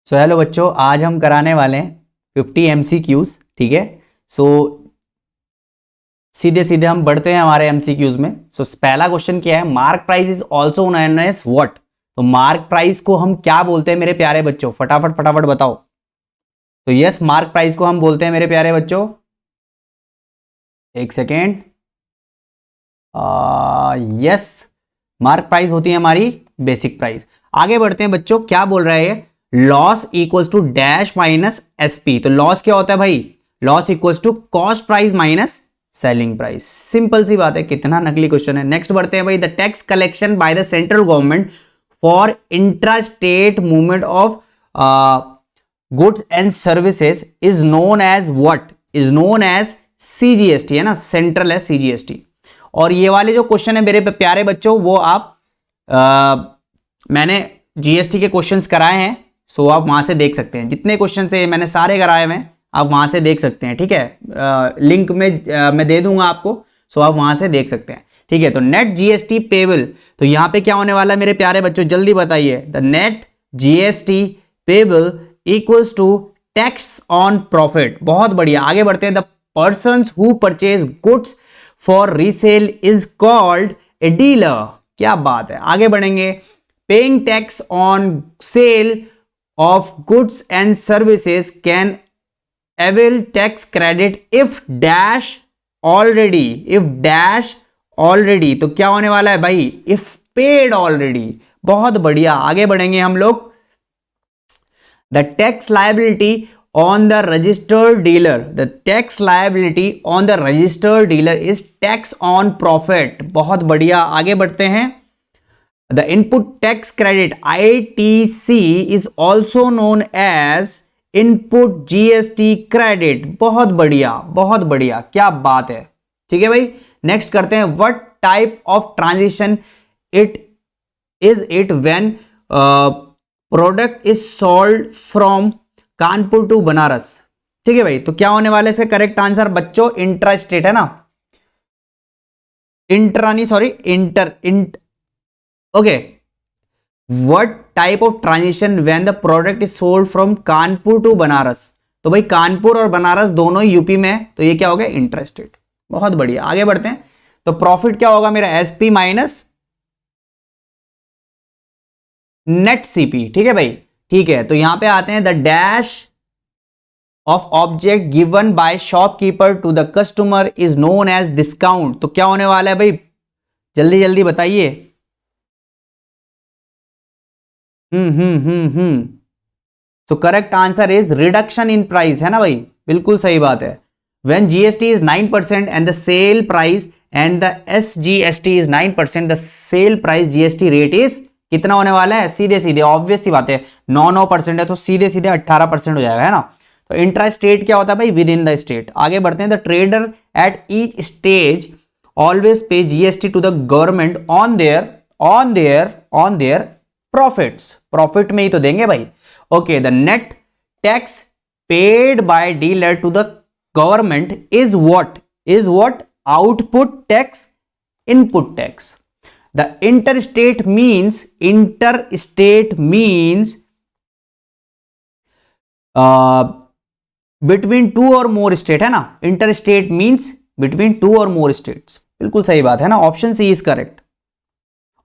So hello बच्चों, आज हम कराने वाले हैं 50 MCQs। ठीक है। सो सीधे सीधे हम बढ़ते हैं हमारे MCQs में। सो पहला क्वेश्चन क्या है? Mark price is also known as what? तो मार्क प्राइस को हम क्या बोलते हैं मेरे प्यारे बच्चों? फटाफट फटाफट बताओ। तो यस, मार्क प्राइस को हम बोलते हैं मेरे प्यारे बच्चों, एक सेकेंड, यस, मार्क प्राइस होती है हमारी बेसिक प्राइस। आगे बढ़ते हैं बच्चों, क्या बोल रहा है? Loss equals to dash minus SP. तो लॉस क्या होता है भाई? Loss equals to cost price minus selling price. Simple सी बात है, कितना नकली क्वेश्चन है। नेक्स्ट बढ़ते हैं भाई, the tax collection by the central government for intra state movement of goods and services is known as what? Is known as CGST, है ना, सेंट्रल है सीजीएसटी। और ये वाले जो क्वेश्चन है मेरे प्यारे बच्चों, वो आप मैंने जीएसटी के क्वेश्चंस कराए हैं, सो आप वहां से देख सकते हैं। जितने क्वेश्चन से मैंने सारे कराए हुए हैं, आप वहां से देख सकते हैं। ठीक है, लिंक में मैं दे दूंगा आपको, सो आप वहां से देख सकते हैं। ठीक है, तो नेट जीएसटी पेबल, तो यहां पे क्या होने वाला है मेरे प्यारे बच्चों, जल्दी बताइए। The net GST payable equals to tax on profit. बहुत बढ़िया, आगे बढ़ते हैं। The persons who purchase goods for resale is called a dealer. क्या बात है, आगे बढ़ेंगे। Paying tax on sale of goods and services can avail tax credit if dash already, तो क्या होने वाला है भाई? if paid already। बहुत बढ़िया, आगे बढ़ेंगे हम लोग। the tax liability on the registered dealer is tax on profit। बहुत बढ़िया, आगे बढ़ते हैं। The input tax credit ITC is also known as input GST credit। बहुत बढ़िया, बहुत बढ़िया, क्या बात है। ठीक है भाई, नेक्स्ट करते हैं। What type of transition it when product is sold from Kanpur to Banaras? ठीक है भाई, तो क्या होने वाले से करेक्ट आंसर बच्चों? इंट्रा स्टेट, है ना, Okay. What type of transition when the product is sold from Kanpur to Banaras? तो भाई कानपुर और बनारस दोनों ही यूपी में है, तो ये क्या हो गया? इंट्रास्टेट। बहुत बढ़िया, आगे बढ़ते हैं। तो प्रॉफिट क्या होगा मेरा? SP minus net CP. ठीक है भाई, ठीक है। तो यहां पे आते हैं, the dash of object given by shopkeeper to the customer is known as discount. तो क्या होने वाला है भाई? जल्दी जल्दी बताइए। तो correct answer is reduction in price, है ना भाई, बिल्कुल सही बात है। When GST is 9% and the sale price and the SGST is 9%, the sale price GST rate is कितना होने वाला है? सीधे सीधे ऑब्वियस सी बात है, 9% है तो सीधे सीधे 18% हो जाएगा, है ना। तो इंट्रा स्टेट क्या होता है भाई? Within the state. आगे बढ़ते हैं। The trader at each stage always pay GST to the government on their profits. Profit में ही तो देंगे भाई। Okay, the net tax paid by dealer to the government is what? Output tax, input tax. The interstate means between two और more state, है ना। Interstate means between two और more states, बिल्कुल सही बात है ना, option C is correct.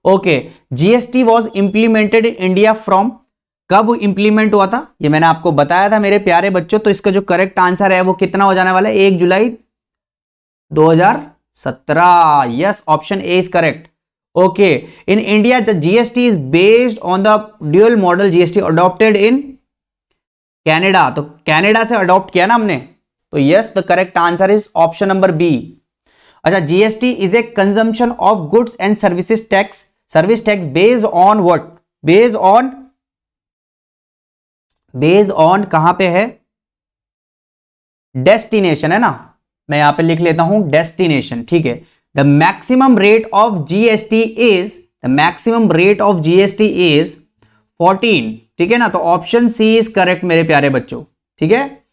Okay, GST was implemented in India from, कब इंप्लीमेंट हुआ था? ये मैंने आपको बताया था मेरे प्यारे बच्चों। तो इसका जो करेक्ट आंसर है वो कितना हो जाने वाला है? 1 जुलाई 2017। Yes, option A is correct. Okay, in India the GST is based on the dual model GST adopted in Canada. तो कैनेडा से अडॉप्ट किया ना हमने, तो yes, the correct answer is option number B. अच्छा, GST is a consumption of goods and service tax based on what? Based on कहां पे है? डेस्टिनेशन, है ना। मैं यहां पे लिख लेता हूं डेस्टिनेशन। ठीक है, the maximum rate of GST is 14। ठीक है ना, तो ऑप्शन सी इज करेक्ट मेरे प्यारे बच्चों। ठीक है,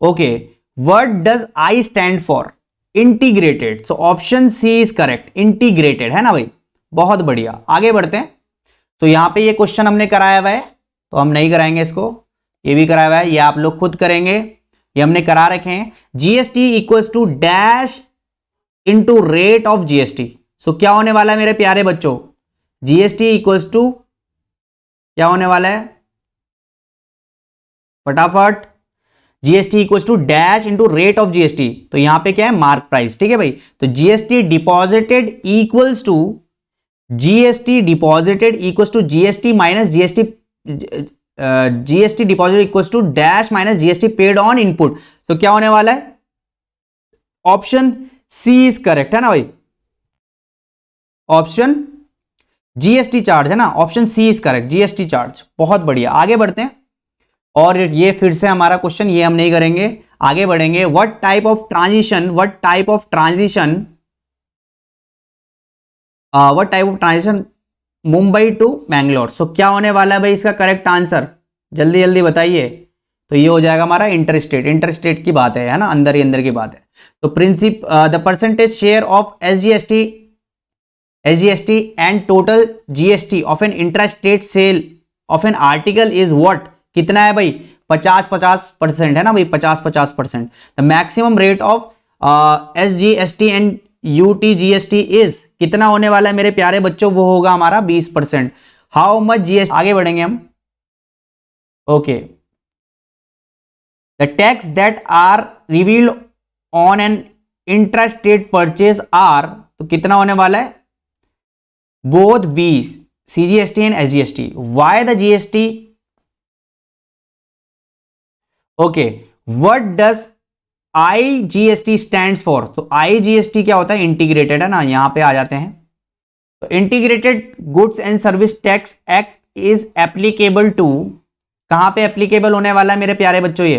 okay. What does I stand for? Integrated. So option C is correct, integrated, है ना भाई, बहुत बढ़िया। आगे बढ़ते हैं। तो यहां पे ये क्वेश्चन हमने कराया हुआ है, तो हम नहीं कराएंगे इसको। ये भी कराया हुआ है, ये आप लोग खुद करेंगे, ये हमने करा रखे हैं। GST equals to dash into rate of GST. So क्या होने वाला है मेरे प्यारे बच्चों, जीएसटी इक्वल्स टू क्या होने वाला है, फटाफट, GST equals to dash into rate of GST. तो यहां पे क्या है, मार्क प्राइस, ठीक है भाई। तो GST deposited equals to GST minus GST, GST deposit equals to dash minus GST paid on input. तो क्या होने वाला है, ऑप्शन सी इज करेक्ट, है ना भाई, ऑप्शन जीएसटी चार्ज है ना, option C is correct, GST charge. बहुत बढ़िया, आगे बढ़ते हैं। और ये फिर से हमारा क्वेश्चन, ये हम नहीं करेंगे, आगे बढ़ेंगे। What type of transition Mumbai to Mangalore. So क्या होने वाला है भाई इसका करेक्ट आंसर, जल्दी जल्दी बताइए। तो ये हो जाएगा हमारा इंटरस्टेट की बात है ना, अंदर ही अंदर की बात है। तो the percentage share of SGST and total GST of an intrastate sale of an article is what, कितना है भाई, 50-50% है ना भाई, 50-50%। The maximum rate of SGST and UTGST is, कितना होने वाला है मेरे प्यारे बच्चों, वो होगा हमारा 20%। हाउ मच जीएसटी, आगे बढ़ेंगे हम। Okay, the tax that are revealed on an intrastate purchase are, तो कितना होने वाला है, both B, CGST and SGST. Why the GST, okay, what does IGST stands for. तो आईजीएसटी क्या होता है, इंटीग्रेटेड, है ना, यहां पे आ जाते हैं। तो integrated goods and service tax act is applicable to, कहां पे एप्लीकेबल होने वाला है मेरे प्यारे बच्चों, ये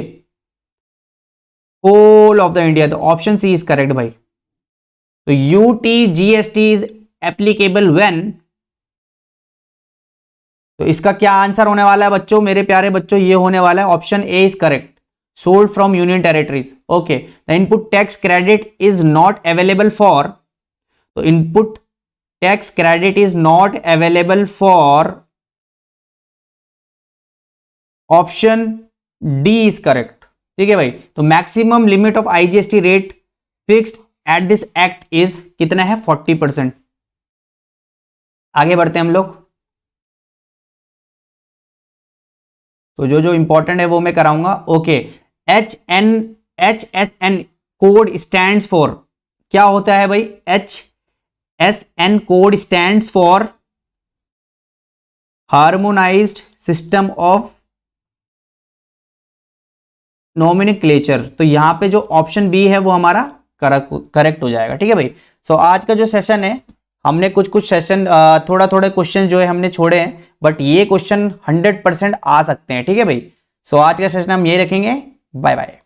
होल ऑफ द इंडिया। तो ऑप्शन सी इज करेक्ट भाई। तो यूटीजीएसटी इज एप्लीकेबल व्हेन, तो इसका क्या आंसर होने वाला है बच्चों, मेरे प्यारे बच्चों, ये होने वाला है option A is correct, sold from union territories. Okay, the input tax credit is not available for, तो input tax credit is not available for, option D is correct, ठीक है भाई। तो maximum limit of IGST rate fixed at this act is कितना है, 40%। आगे बढ़ते हैं हम लोग। तो जो इंपॉर्टेंट है वो मैं कराऊंगा। Okay, HSN code stands for, क्या होता है भाई, HSN code stands for harmonised system of nomenclature. तो यहां पे जो ऑप्शन बी है वो हमारा करेक्ट हो जाएगा, ठीक है भाई। सो आज का जो सेशन है, हमने कुछ सेशन थोड़ा क्वेश्चन जो है हमने छोड़े हैं, बट ये क्वेश्चन 100% आ सकते हैं, ठीक है भाई। सो आज का सेशन हम ये रखेंगे, बाय बाय।